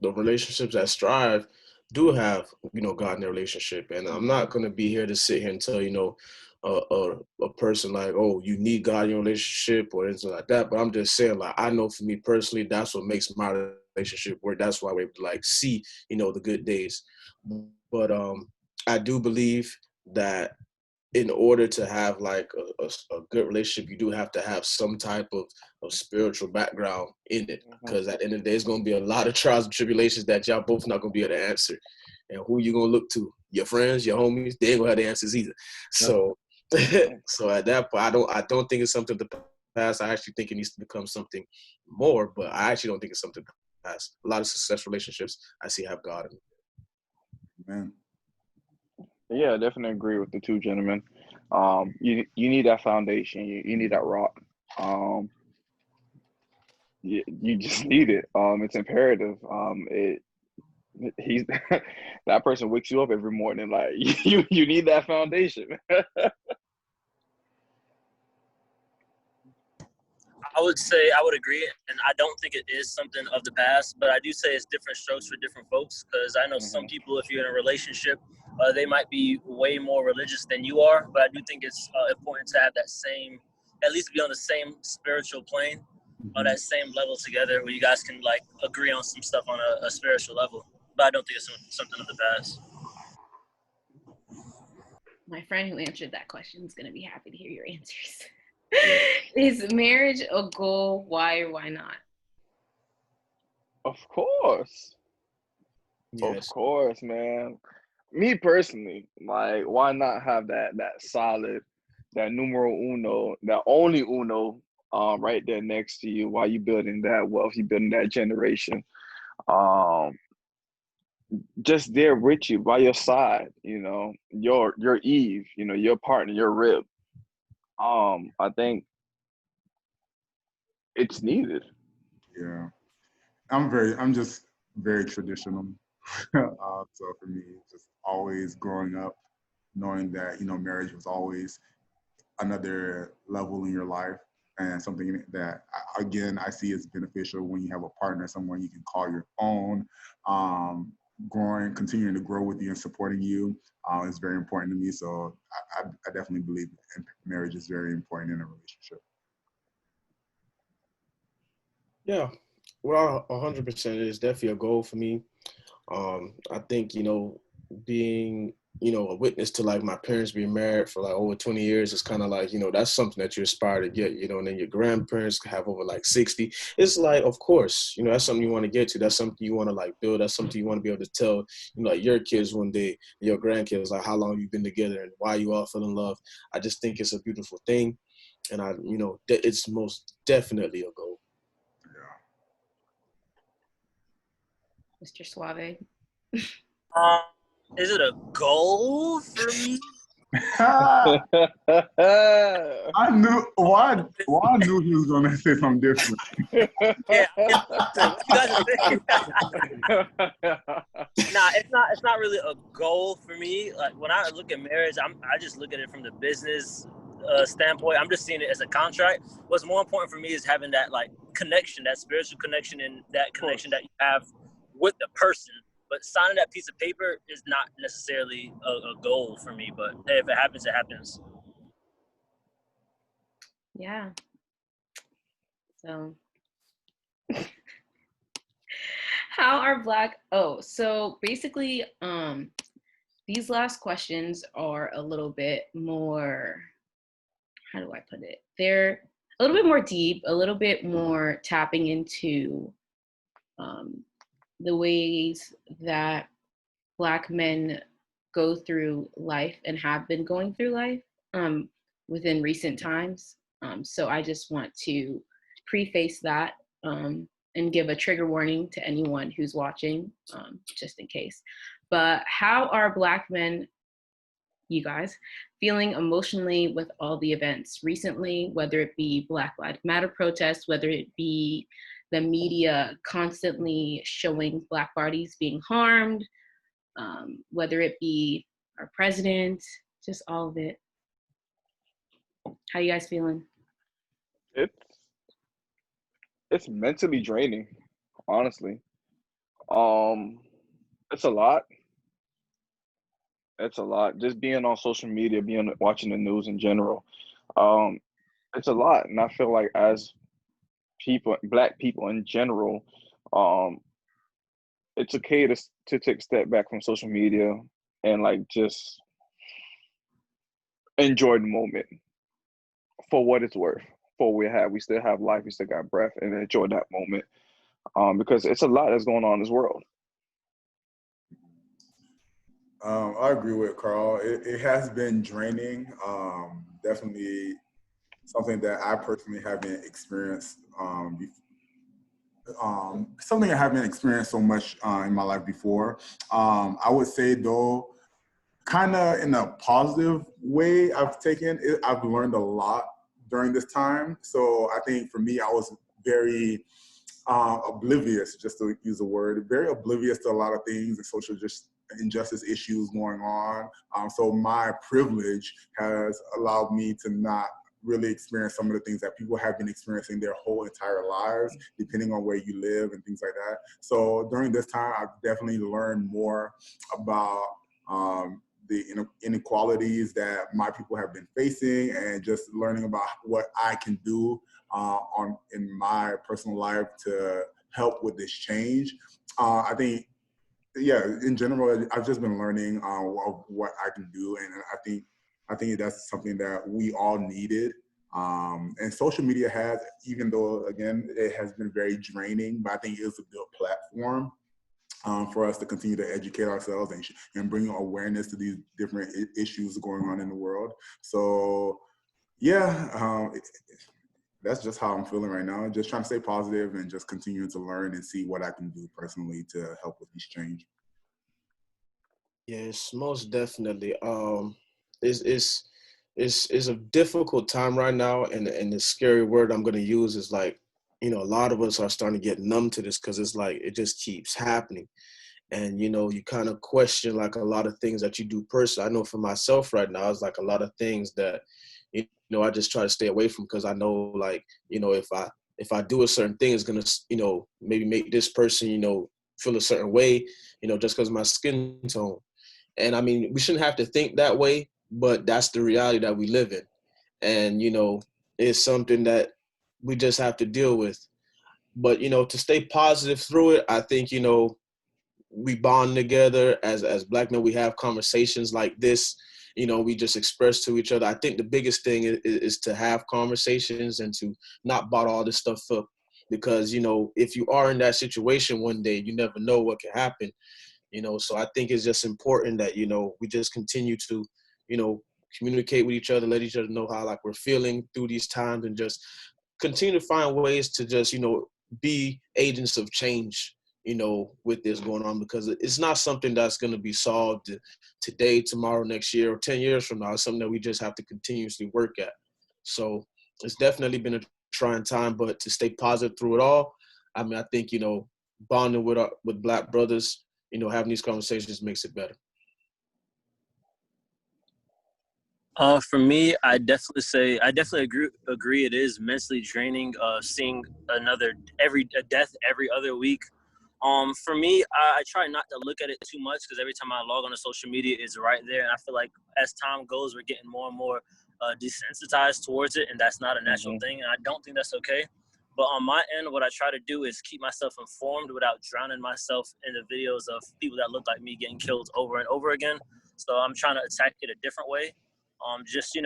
relationships that strive do have, God in their relationship. And I'm not going to be here to sit here and tell, a person like, oh, you need God in your relationship or anything like that. But I'm just saying, like, I know for me personally, that's what makes my relationship work. That's why we're able to like see, the good days. But I do believe that in order to have like a good relationship, you do have to have some type of spiritual background in it. Because at the end of the day, it's going to be a lot of trials and tribulations that y'all both not going to be able to answer. And who you going to look to? Your friends, your homies, they ain't going to have the answers either. So, so at that point, I don't think it's something to pass. I actually think it needs to become something more, but I actually don't think it's something to pass. A lot of successful relationships I see have God in it. Man. Yeah, I definitely agree with the two gentlemen. You need that foundation. You need that rock. You just need it. It's imperative. He's that person wakes you up every morning. Like you need that foundation. I would say I would agree, and I don't think it is something of the past, but I do say it's different strokes for different folks, because I know some people, if you're in a relationship, they might be way more religious than you are, but I do think it's important to have that same, at least be on the same spiritual plane, or that same level together, where you guys can like agree on some stuff on a spiritual level, but I don't think it's something of the past. My friend who answered that question is going to be happy to hear your answers. Is marriage a goal? Why or why not? Of course. Yes. Of course, man. Me personally, like, why not have that solid, that numero uno, that only uno, right there next to you while you building that wealth, you building that generation, just there with you by your side, your Eve, your partner, your rib. I think it's needed. Yeah. I'm just very traditional. So for me, just always growing up, knowing that, marriage was always another level in your life and something that, again, I see as beneficial when you have a partner, someone you can call your own. Continuing to grow with you and supporting you is very important to me. So I definitely believe marriage is very important in a relationship. Yeah, well, 100%. It is definitely a goal for me. I think, being, a witness to like my parents being married for like over 20 years is kind of like, that's something that you aspire to get, and then your grandparents have over like 60. It's like, of course, that's something you want to get to. That's something you want to like build. That's something you want to be able to tell, like your kids one day, your grandkids, like how long you've been together and why you all fell in love. I just think it's a beautiful thing. And it's most definitely a goal. Mr. Suave. Is it a goal for me? I knew why I knew he was gonna say something different. Yeah, what you guys are saying? Nah, it's not really a goal for me. Like when I look at marriage, I just look at it from the business standpoint. I'm just seeing it as a contract. What's more important for me is having that like connection, that spiritual connection, and that connection that you have with the person. But signing that piece of paper is not necessarily a goal for me. But hey, if it happens, it happens. Yeah. So how are so basically these last questions are a little bit more, how do I put it? They're a little bit more deep, a little bit more tapping into the ways that Black men go through life and have been going through life within recent times. So I just want to preface that and give a trigger warning to anyone who's watching, just in case. But how are Black men, you guys, feeling emotionally with all the events recently, whether it be Black Lives Matter protests, whether it be the media constantly showing Black bodies being harmed, whether it be our president, just all of it. How you guys feeling? It's mentally draining, honestly. It's a lot. It's a lot. Just being on social media, watching the news in general. Um, it's a lot, and I feel like as people, Black people in general, um, it's okay to take a step back from social media and like just enjoy the moment for what it's worth. For we still have life, we still got breath, and enjoy that moment. Because it's a lot that's going on in this world. I agree with Carl. It has been draining. Definitely something that I personally haven't experienced. Something I haven't experienced so much in my life before. I would say though, kind of in a positive way, I've learned a lot during this time. So I think for me, I was very oblivious, just to use a word, very oblivious to a lot of things and social injustice issues going on. So my privilege has allowed me to not really experience some of the things that people have been experiencing their whole entire lives, depending on where you live and things like that. So during this time, I've definitely learned more about the inequalities that my people have been facing, and just learning about what I can do in my personal life to help with this change. I think, yeah, in general, I've just been learning of what I can do, and I think that's something that we all needed. And social media has, even though again it has been very draining, but I think it's a good platform for us to continue to educate ourselves and bring awareness to these different issues going on in the world. So yeah, that's just how I'm feeling right now. Just trying to stay positive and just continue to learn and see what I can do personally to help with this change. Yes, most definitely. It's a difficult time right now, and the scary word I'm gonna use is like a lot of us are starting to get numb to this because it's like it just keeps happening. And, you kind of question like a lot of things that you do personally. I know for myself right now, it's like a lot of things that, I just try to stay away from because I know like, if I do a certain thing, it's going to, maybe make this person, feel a certain way, just because of my skin tone. And I mean, we shouldn't have to think that way, but that's the reality that we live in. And, it's something that we just have to deal with. But, to stay positive through it, I think, we bond together as Black men. We have conversations like this. We just express to each other. I think the biggest thing is to have conversations and to not bottle all this stuff up. Because, if you are in that situation one day, you never know what can happen. So I think it's just important that, we just continue to, communicate with each other, let each other know how like we're feeling through these times, and just continue to find ways to just, be agents of change, with this going on, because it's not something that's going to be solved today, tomorrow, next year, or 10 years from now. It's something that we just have to continuously work at. So it's definitely been a trying time, but to stay positive through it all, I mean, I think, bonding with Black brothers, having these conversations makes it better. For me, I definitely agree. It is mentally draining. Seeing a death every other week. For me, I try not to look at it too much because every time I log on to social media, it's right there, and I feel like as time goes, we're getting more and more desensitized towards it, and that's not a natural thing, and I don't think that's okay. But on my end, what I try to do is keep myself informed without drowning myself in the videos of people that look like me getting killed over and over again. So I'm trying to attack it a different way. Just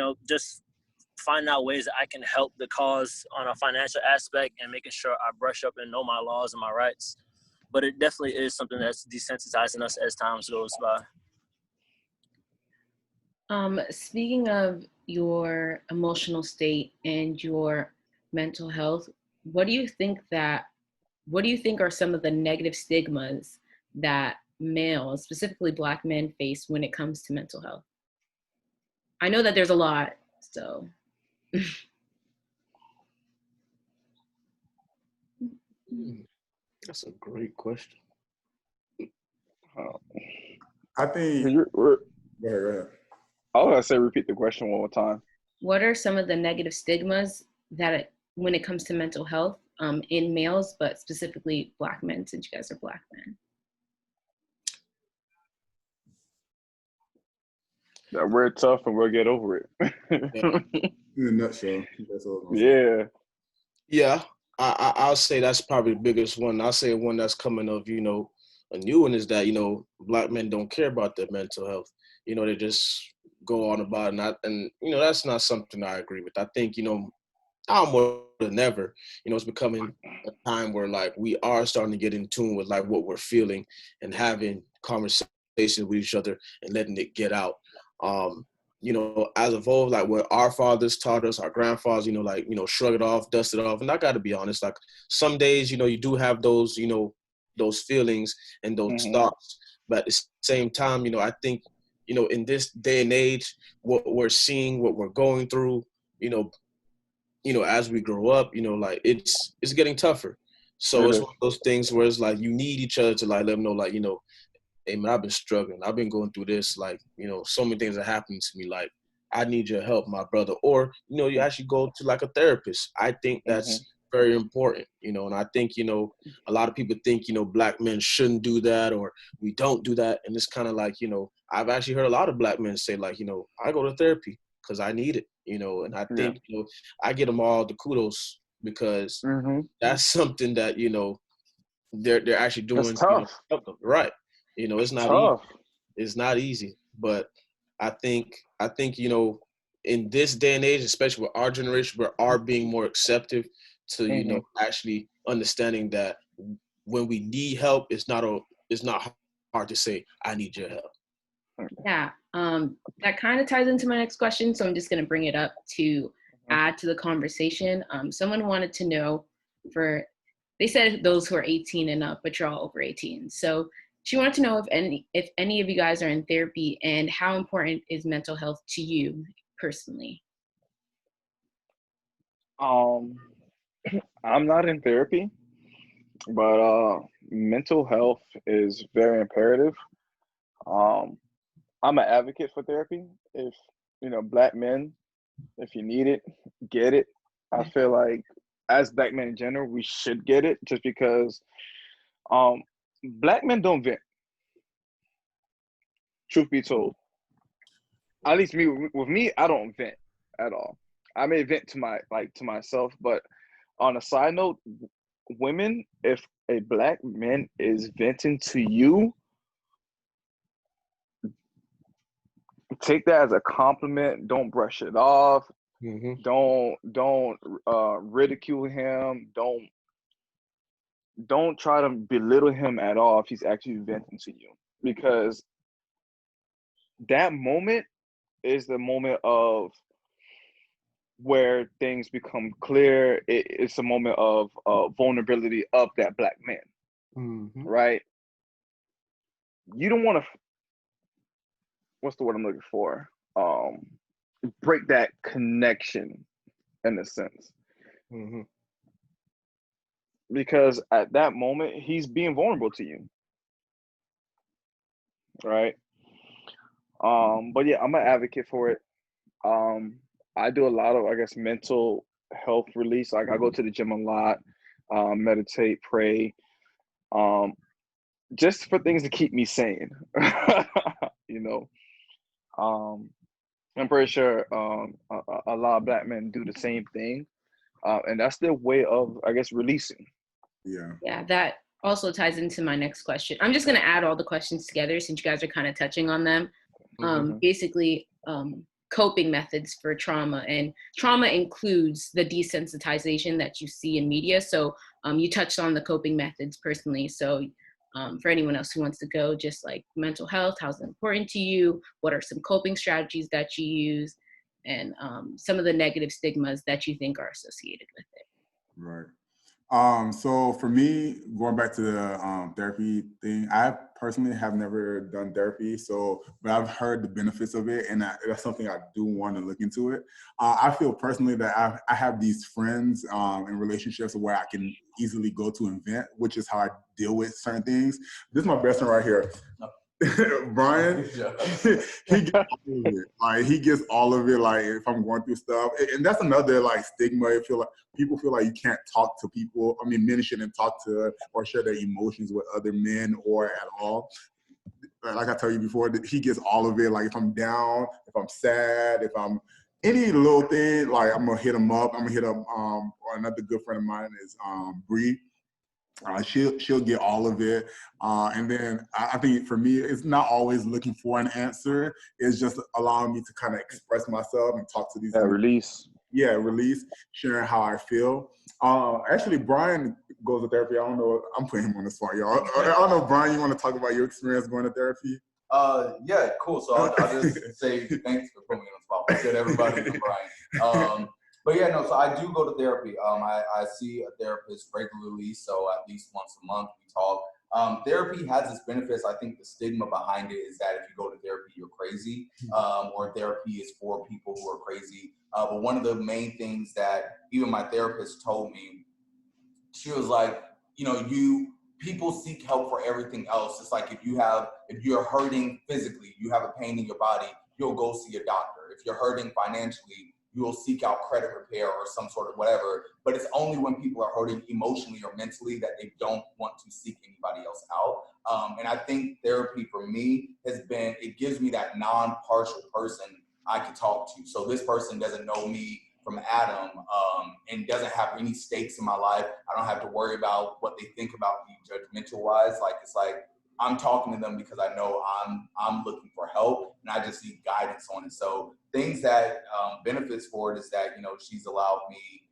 finding out ways that I can help the cause on a financial aspect and making sure I brush up and know my laws and my rights. But it definitely is something that's desensitizing us as time goes by. Speaking of your emotional state and your mental health, what do you think are some of the negative stigmas that males, specifically Black men, face when it comes to mental health? I know that there's a lot, so. That's a great question. I think. Go ahead. I was gonna say, repeat the question one more time. What are some of the negative stigmas that when it comes to mental health in males, but specifically Black men, since you guys are Black men? That we're tough and we'll get over it. Yeah. In a nutshell, that's all. Yeah. I'll say that's probably the biggest one. I'll say one that's coming of, a new one is that, Black men don't care about their mental health. They just go on about it. And that's not something I agree with. I think, now more than ever, it's becoming a time where like we are starting to get in tune with like what we're feeling and having conversations with each other and letting it get out. As of old, like what our fathers taught us, our grandfathers, shrug it off, dust it off. And I got to be honest, like some days, you do have those, those feelings and those thoughts. But at the same time, I think, in this day and age, what we're seeing, what we're going through, as we grow up, like it's getting tougher. So it's one of those things where it's like you need each other to like let them know, like, hey man, I've been struggling. I've been going through this, like, so many things are happening to me. Like, I need your help, my brother. Or, you actually go to like a therapist. I think that's very important, and I think, a lot of people think, Black men shouldn't do that or we don't do that. And it's kind of like, I've actually heard a lot of Black men say like, I go to therapy because I need it, and I think, I get them all the kudos because that's something that, they're actually doing. It's tough. Right. It's not tough. easy. It's not easy, but I think, in this day and age, especially with our generation, we are being more accepting to, actually understanding that when we need help, it's not hard to say, I need your help. Yeah, that kind of ties into my next question, so I'm just going to bring it up to add to the conversation. Someone wanted to know they said those who are 18 and up, but you're all over 18. So she wanted to know if any of you guys are in therapy and how important is mental health to you personally? I'm not in therapy, but mental health is very imperative. Um, I'm an advocate for therapy. If black men, if you need it, get it. I feel like as black men in general, we should get it just because um, black men don't vent. Truth be told, at least with me, I don't vent at all. I may vent to myself, but on a side note, women, if a black man is venting to you, take that as a compliment. Don't brush it off. Mm-hmm. Don't ridicule him. Don't try to belittle him at all if he's actually venting to you, because that moment is the moment of where things become clear. It's a moment of vulnerability of that black man, Mm-hmm. right? You don't want to. What's the word I'm looking for? Break that connection in a sense, Mm-hmm. because at that moment he's being vulnerable to you, right? But yeah, I'm an advocate for it. I do a lot of, I guess, mental health release. Like I go to the gym a lot, meditate, pray, um, just for things to keep me sane. you know, um, I'm pretty sure a lot of black men do the same thing, and that's their way of, I guess, releasing. Yeah. Yeah, that also ties into my next question. I'm just going to add all the questions together since you guys are kind of touching on them. Mhm. Basically, coping methods for trauma. And trauma includes the desensitization that you see in media. So you touched on the coping methods personally. So for anyone else who wants to go, just like mental health, how's it important to you? What are some coping strategies that you use? And some of the negative stigmas that you think are associated with it. Right. So for me, going back to the therapy thing, I personally have never done therapy. So, but I've heard the benefits of it, and that's something I do want to look into it. I feel personally that I have these friends in relationships where I can easily go to and vent, which is how I deal with certain things. This is my best friend right here. Brian, he gets all of it. Like he gets all of it. Like if I'm going through stuff, and that's another like stigma. I feel like people feel like you can't talk to people. I mean, men shouldn't talk to or share their emotions with other men or at all. Like I told you before, that he gets all of it. Like if I'm down, if I'm sad, if I'm any little thing, like I'm gonna hit him up. I'm gonna hit up. Or another good friend of mine is Bree. She'll get all of it, and then I think for me, it's not always looking for an answer. It's just allowing me to kind of express myself and talk to these. That release. Yeah, release, sharing how I feel. Actually, Brian goes to therapy. I don't know. I'm putting him on the spot, y'all. I don't know, Brian. You want to talk about your experience going to therapy? Yeah, cool. So I'll just say thanks for putting me on the spot. I said everybody, I'm Brian. But yeah, no, so I do go to therapy. I see a therapist regularly, so at least once a month we talk. Therapy has its benefits. I think the stigma behind it is that if you go to therapy, you're crazy, or therapy is for people who are crazy. But one of the main things that even my therapist told me, she was like, people seek help for everything else. It's like if you're hurting physically, you have a pain in your body, you'll go see a doctor. If you're hurting financially, you'll seek out credit repair or some sort of whatever. But it's only when people are hurting emotionally or mentally that they don't want to seek anybody else out. And I think therapy for me it gives me that non-partial person I can talk to. So this person doesn't know me from Adam, and doesn't have any stakes in my life. I don't have to worry about what they think about me judgmental wise. Like it's like I'm talking to them because I know I'm looking for help and I just need guidance on it. So things that benefits for it is that she's allowed me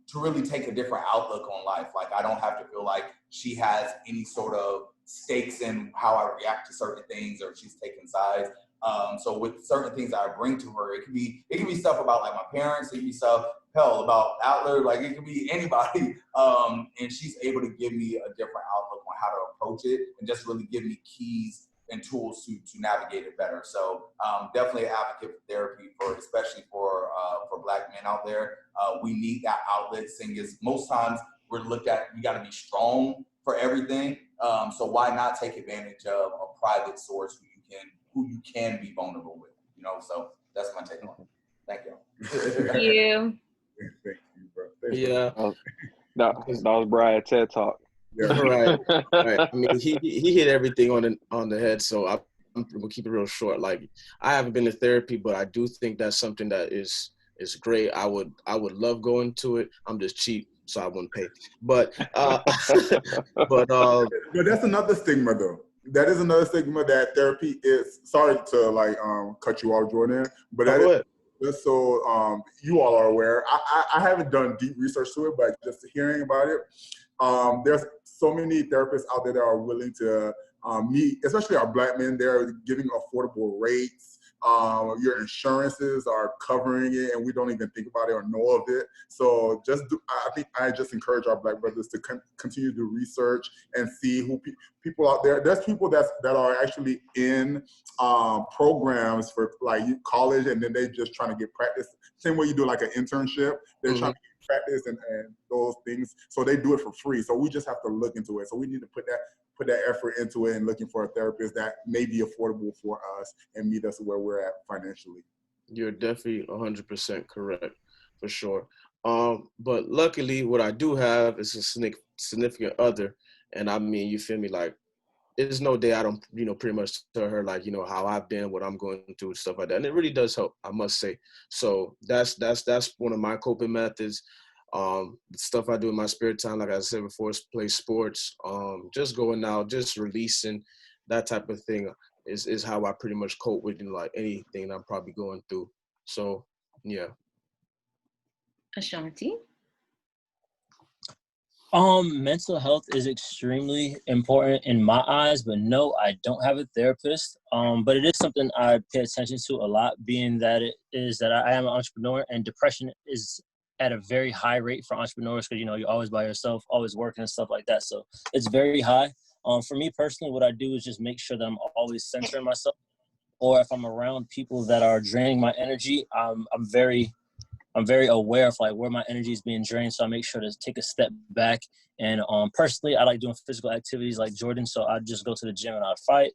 to really take a different outlook on life. Like I don't have to feel like she has any sort of stakes in how I react to certain things or she's taking sides. So with certain things that I bring to her, it can be stuff about like my parents, it can be stuff, about Adler, like it could be anybody. And she's able to give me a different outlook on how to approach it and just really give me keys and tools to navigate it better. So definitely an advocate for therapy, especially for Black men out there. We need that outlet. Seeing is most times we're looked at, we got to be strong for everything. So why not take advantage of a private source who you can be vulnerable with? So that's my take on it. Thank you. Thank you. Thank you, bro. Thanks, Yeah. That was Brian TED Talk. Yeah. Right. I mean, he hit everything on the head. So I'm gonna keep it real short. Like, I haven't been to therapy, but I do think that's something that is great. I would love going to it. I'm just cheap, so I wouldn't pay. But But that's another stigma, though. That is another stigma that therapy is. Sorry to cut you off, Jordan, but that is just so you all are aware. I haven't done deep research to it, but just hearing about it, there's so many therapists out there that are willing to meet, especially our Black men. They're giving affordable rates. Your insurances are covering it, and we don't even think about it or know of it. So I just encourage our Black brothers to continue to do research and see who people out there. There's people that are actually in programs for like college, and then they just trying to get practice. Same way you do like an internship. They're trying to get practice and those things. So they do it for free. So we just have to look into it. So we need to put that effort into it and looking for a therapist that may be affordable for us and meet us where we're at financially. You're definitely 100% correct, for sure. But luckily, what I do have is a significant other, and I mean, you feel me? Like, there's no day I don't, pretty much tell her like, how I've been, what I'm going through, stuff like that, and it really does help, I must say. So that's one of my coping methods. The stuff I do in my spare time, like I said before, is play sports. Just going out, just releasing, that type of thing is how I pretty much cope with like anything I'm probably going through. So yeah. Ashanti? Mental health is extremely important in my eyes, but no, I don't have a therapist. But it is something I pay attention to a lot, being that I am an entrepreneur, and depression is at a very high rate for entrepreneurs because, you're always by yourself, always working and stuff like that. So it's very high. For me personally, what I do is just make sure that I'm always centering myself, or if I'm around people that are draining my energy, I'm very aware of like where my energy is being drained. So I make sure to take a step back. And personally, I like doing physical activities like Jordan. So I just go to the gym and I fight,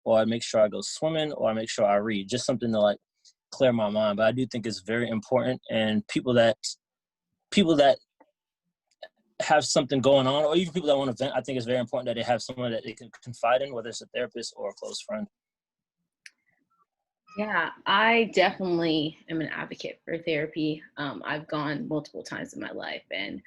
or I make sure I go swimming, or I make sure I read, just something to like clear my mind. But I do think it's very important. And people that have something going on, or even people that want to vent, I think it's very important that they have someone that they can confide in, whether it's a therapist or a close friend. Yeah, I definitely am an advocate for therapy. I've gone multiple times in my life, and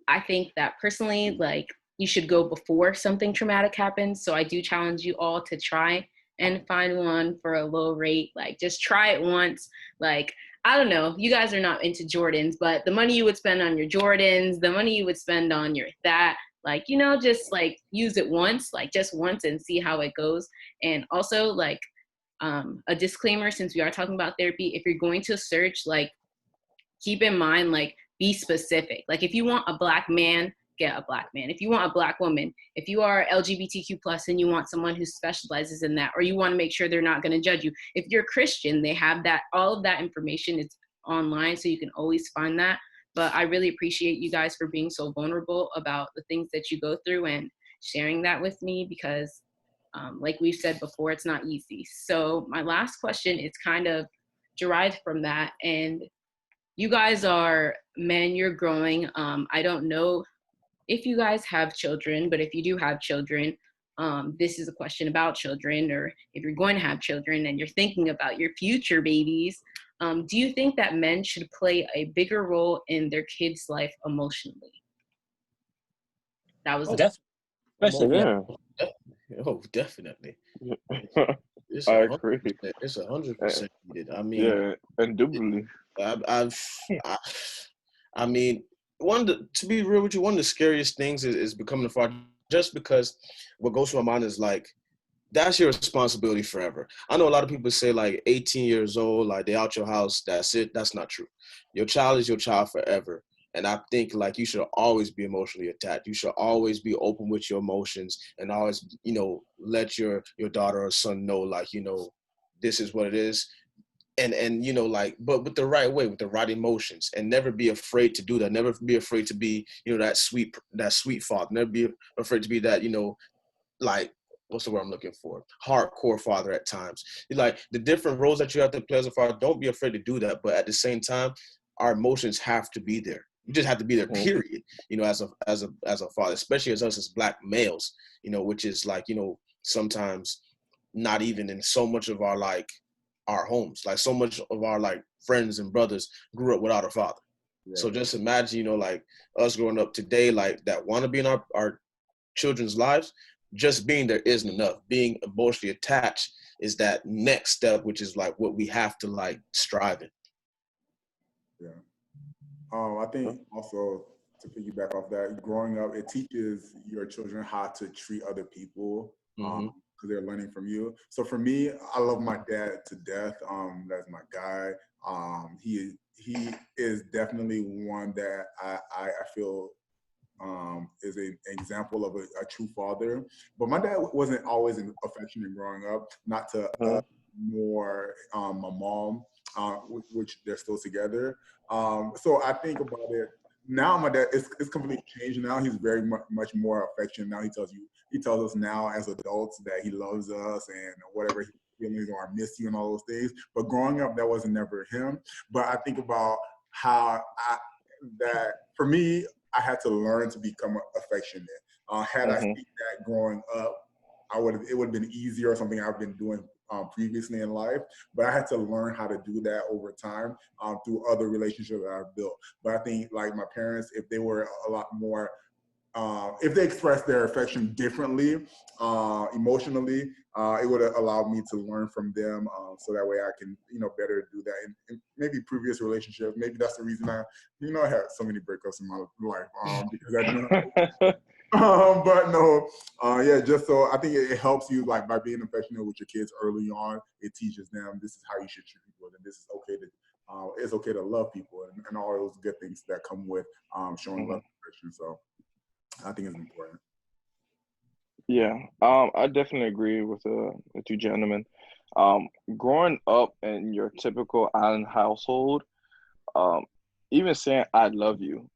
I think that personally, like, you should go before something traumatic happens. So I do challenge you all to try and find one for a low rate. Like, just try it once. Like, I don't know, you guys are not into Jordans, but the money you would spend on your Jordans, the money you would spend on like, just like use it once, like just once, and see how it goes. And also, like, a disclaimer, since we are talking about therapy, if you're going to search, like, keep in mind, like, be specific. Like, if you want a Black man, get a Black man. If you want a Black woman, if you are LGBTQ+ and you want someone who specializes in that, or you want to make sure they're not going to judge you. If you're Christian, they have that, all of that information is online, so you can always find that. But I really appreciate you guys for being so vulnerable about the things that you go through and sharing that with me, because like we've said before, it's not easy. So my last question is kind of derived from that. And you guys are men, you're growing. I don't know if you guys have children, but if you do have children, this is a question about children, or if you're going to have children and you're thinking about your future babies, do you think that men should play a bigger role in their kids' life emotionally? That was Oh, definitely. It's I agree. It's 100% needed. I mean, yeah, indubitably. I mean, to be real with you, one of the scariest things is becoming a father. Just because what goes through my mind is like, that's your responsibility forever. I know a lot of people say like 18 years old, like they out your house, that's it. That's not true. Your child is your child forever. And I think like you should always be emotionally attached. You should always be open with your emotions and always, let your daughter or son know, like, this is what it is. And like, but with the right way, with the right emotions, and never be afraid to do that. Never be afraid to be, that sweet father. Never be afraid to be that, like, what's the word I'm looking for? Hardcore father at times. Like the different roles that you have to play as a father, don't be afraid to do that. But at the same time, our emotions have to be there. You just have to be there, period. As a father, especially as us as Black males, which is like, sometimes not even in so much of our our homes. Like so much of our like friends and brothers grew up without a father. Yeah. So just imagine, like us growing up today, like that want to be in our children's lives. Just being there isn't enough. Being emotionally attached is that next step, which is like what we have to like strive in. Yeah. I think also to piggyback off that, growing up, it teaches your children how to treat other people because they're learning from you. So for me, I love my dad to death. That's my guy. He is definitely one that I feel is an example of a true father. But my dad wasn't always affectionate growing up, not to more my mom, which they're still together. So I think about it now. My dad it's completely changed now. He's very much more affectionate now. He tells us now as adults that he loves us and whatever feelings or I miss you and all those things. But growing up, that wasn't never him. But I think about how that for me, I had to learn to become affectionate. Had I seen that growing up, it would have been easier or something I've been doing previously in life. But I had to learn how to do that over time through other relationships that I've built. But I think like my parents, if they were a lot more, if they expressed their affection differently, emotionally, it would have allowed me to learn from them, so that way I can, better do that in maybe previous relationships. Maybe that's the reason I had so many breakups in my life because I didn't. But no, yeah, just so I think it helps you like by being affectionate with your kids early on. It teaches them this is how you should treat people, and this is okay to it's okay to love people, and all those good things that come with showing love and affection. So I think it's important. Yeah, I definitely agree with you gentlemen. Growing up in your typical island household, even saying "I love you,"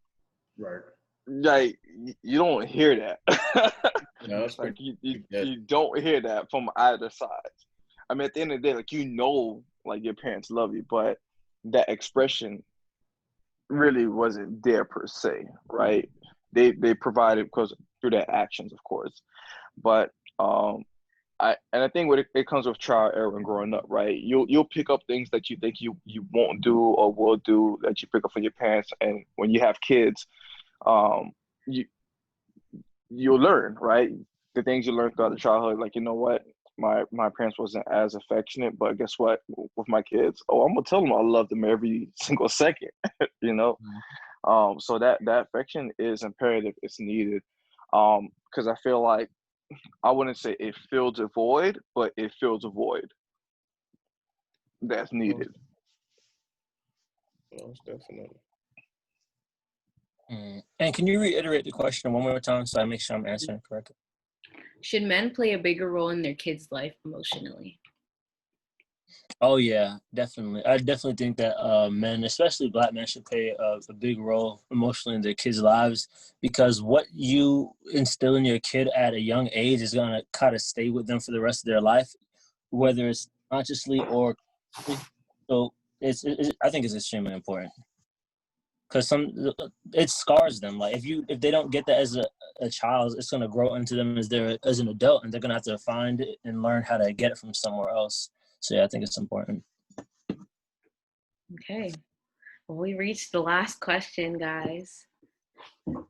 right? Like you don't hear that. Yeah, that's like you don't hear that from either side. I mean, at the end of the day, like like your parents love you, but that expression really wasn't there per se, right? They provided because through their actions, of course, but I think when it comes with trial and error and growing up, right? You'll pick up things that you think you won't do or will do that you pick up from your parents, and when you have kids, you'll learn, right? The things you learn throughout the childhood, like what, my parents wasn't as affectionate, but guess what? With my kids, I'm gonna tell them I love them every single second, So that affection is imperative. It's needed, because I feel like I wouldn't say it fills a void, but it fills a void that's needed. Most definitely. And can you reiterate the question one more time so I make sure I'm answering correctly? Should men play a bigger role in their kids' life emotionally? Oh yeah, definitely. I definitely think that men, especially Black men, should play a big role emotionally in their kids' lives, because what you instill in your kid at a young age is gonna kind of stay with them for the rest of their life, whether it's consciously or so. I think it's extremely important. Because it scars them. Like if they don't get that as a child, it's gonna grow into them as an adult, and they're gonna have to find it and learn how to get it from somewhere else. So yeah, I think it's important. Okay, well, we reached the last question, guys.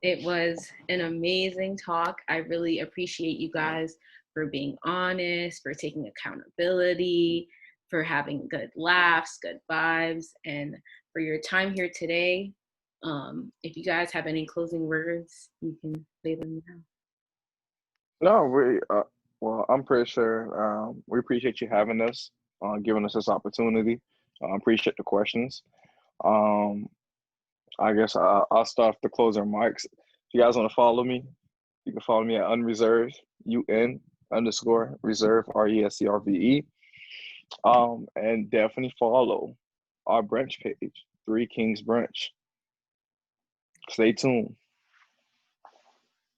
It was an amazing talk. I really appreciate you guys for being honest, for taking accountability, for having good laughs, good vibes, and for your time here today. If you guys have any closing words, you can say them now. No, well, I'm pretty sure we appreciate you having us, giving us this opportunity. Appreciate the questions. I guess I'll start the closing remarks. If you guys want to follow me, you can follow me at unreserved, UN_reserve, RESCRVE. And definitely follow our brunch page, Three Kings Brunch. Stay tuned.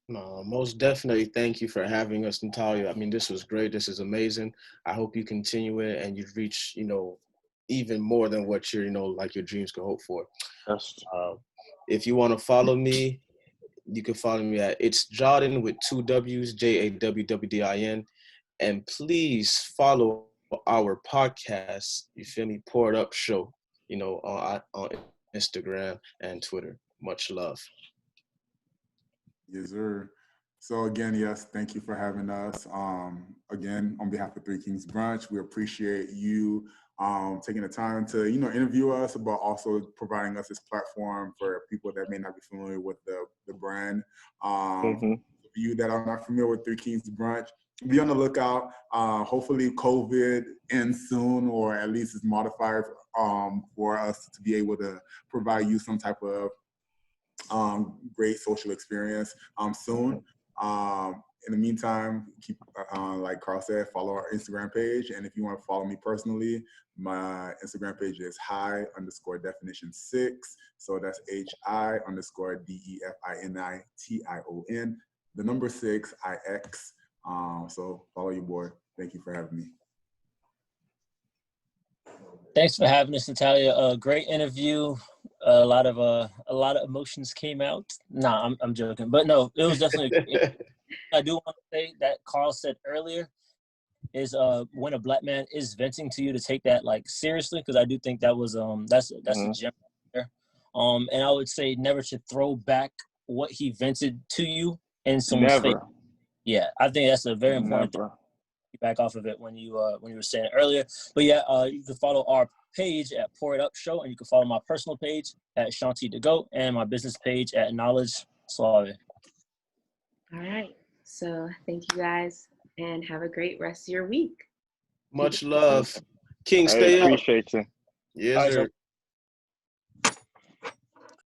No, most definitely. Thank you for having us, Natalia. I mean, this was great. This is amazing. I hope you continue it and you reach, even more than what your, like your dreams could hope for. Yes. If you want to follow me, you can follow me at It's Jawdin with 2 W's, JAWWDIN. And please follow our podcast, you feel me, Pour It Up Show, on Instagram and Twitter. Much love. Yes, sir. So again, yes, thank you for having us. Again, on behalf of Three Kings Brunch, we appreciate you taking the time to, interview us, but also providing us this platform for people that may not be familiar with the brand. For you that are not familiar with Three Kings Brunch, be on the lookout. Hopefully COVID ends soon, or at least it's modified for us to be able to provide you some type of great social experience soon. In the meantime, keep, like Carl said, follow our Instagram page. And if you want to follow me personally, my Instagram page is hi_definition6. So that's HI_DEFINITION, the number 6 IX. So follow your boy. Thank you for having me. Thanks for having us, Natalia. Great interview. A lot of emotions came out. Nah, I'm joking, but no, it was definitely. I do want to say that Carl said earlier is when a black man is venting to you, to take that like seriously, because I do think that was that's a gem there. And I would say never to throw back what he vented to you in someone's face. Yeah, I think that's a very important thing. Back off of it when you were saying it earlier. But yeah, you can follow our page at Pour It Up Show, and you can follow my personal page at Shanti the Goat, and my business page at Knowledge Suave. All right. So thank you guys, and have a great rest of your week. Much love. King, stay up. Appreciate you. Yes, sir.